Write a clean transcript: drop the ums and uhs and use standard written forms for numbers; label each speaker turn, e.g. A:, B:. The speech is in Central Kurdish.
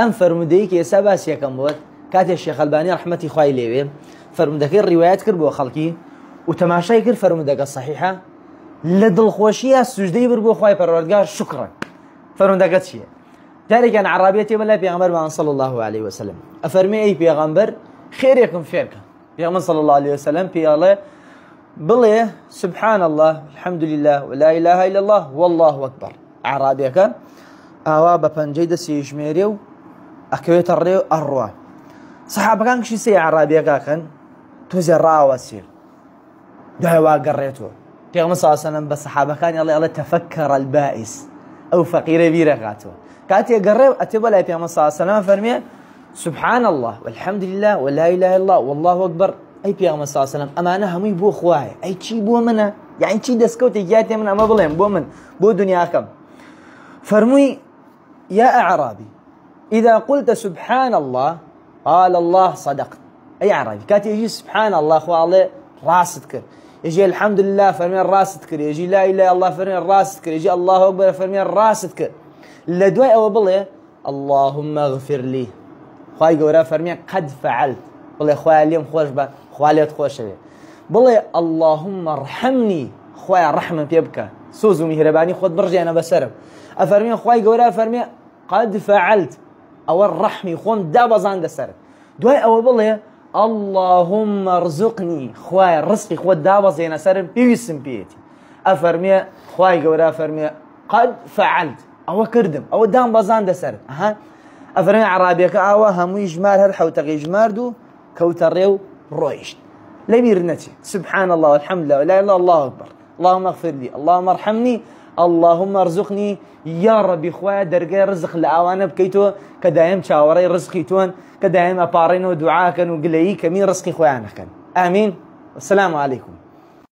A: ام فرمودەی کە ئێستا باسیەکەم بۆت کاتێک شێخ ئەلبانی ڕەحمەتی خوای لێوێ فرمودەکەی ڕیوایەت کرد بۆ خەڵکی و تەماشای کرد فرمودەکە صحیحە لە دڵخۆشیە سوژدەی برد بۆ خوای پەروەردگار شکڕە. فرمودەکە چییە؟ جارێکیان عەرابیە تێبەلای پێغەمبەرمان صلی الله عليه وسلم ئەفەرمێ ئەی پێغەمبەر خێرێکم فێرکە. پێغەمبەر صلی الله عليه وسلم پێڵێ بڵێ سبحان الله الحمد لله ولا اله الا الله والله اكبر. عەرابیەکە ئاوا بە پەنجەی دەستی ژمێرێ و ئەکەوێتە ڕێ و ئەڕوا. سەحابەکان کشی سێ عەرابیەکەکەن تۆزێ ڕاوەسێ دوای وا گەڕێتەوە. پێغەمبەر صلی الله عليه وسلم بە سەحابەکانی ئەڵێ تەفەکەر البائس ئەو فەقیرە بیرەکاتەوە. کاتێک گەڕێ ئەتێ بەلای پێغەمبەر صلی الله عليه وسلم فەرمێ سبحان الله والحمد لله ولا اله الا الله والله اكبر. ئەی پێغەمبەر صلی الله عليه وسلم ئەمانە هەمووی بۆ خوایە. ئەی چی بۆ منە؟ یعنی چی دەستکەوتێک گیاتێ من ئەمە بڵێم بۆ من بۆ دنیاکەم. فەرمووی يا أعرابي إذا قلت سبحان الله قال الله صدقت. أي أعرابي كاتي يجي سبحان الله خو الله راست كر، يجي الحمد لله فرمي راست كر، يجي لا إله إلا الله فرمي راست كر، يجي الله أكبر فرمي راست كر. لدواء أو بلي اللهم اغفر لي خواي قورا فرمي قد فعلت بلي خواي اليوم خوش با خواليت خوش بي بلي اللهم ارحمني خواي رحمة بيبكى سوزو مهرباني خود برجي أنا بسرب أفرمي خواي قورا فرمي قد فعلت أو الرحمي خوم دابزان دسر دواء أو بلي اللهم ارزقني خواي رزقي خود دابزين سرب بيسم بيتي أفرمي خواي قورا فرمي قد فعلت أو كردم أو دام بزان دسر أفرمي عرابيك أوا همو إجمال هر حوتق إجمال دو كوتريو رويشت لبيرنتي سبحان الله والحمد لله ولا إله إلا الله أكبر اللهم اغفر لي اللهم ارحمني اللهم ارزقني يا ربي خويا درجة رزق لأوانا بكيتو كدايم شاوري رزقي تون كدايم أبارينو دعاء كانوا قليي كمين رزقي خويا كان آمين والسلام عليكم.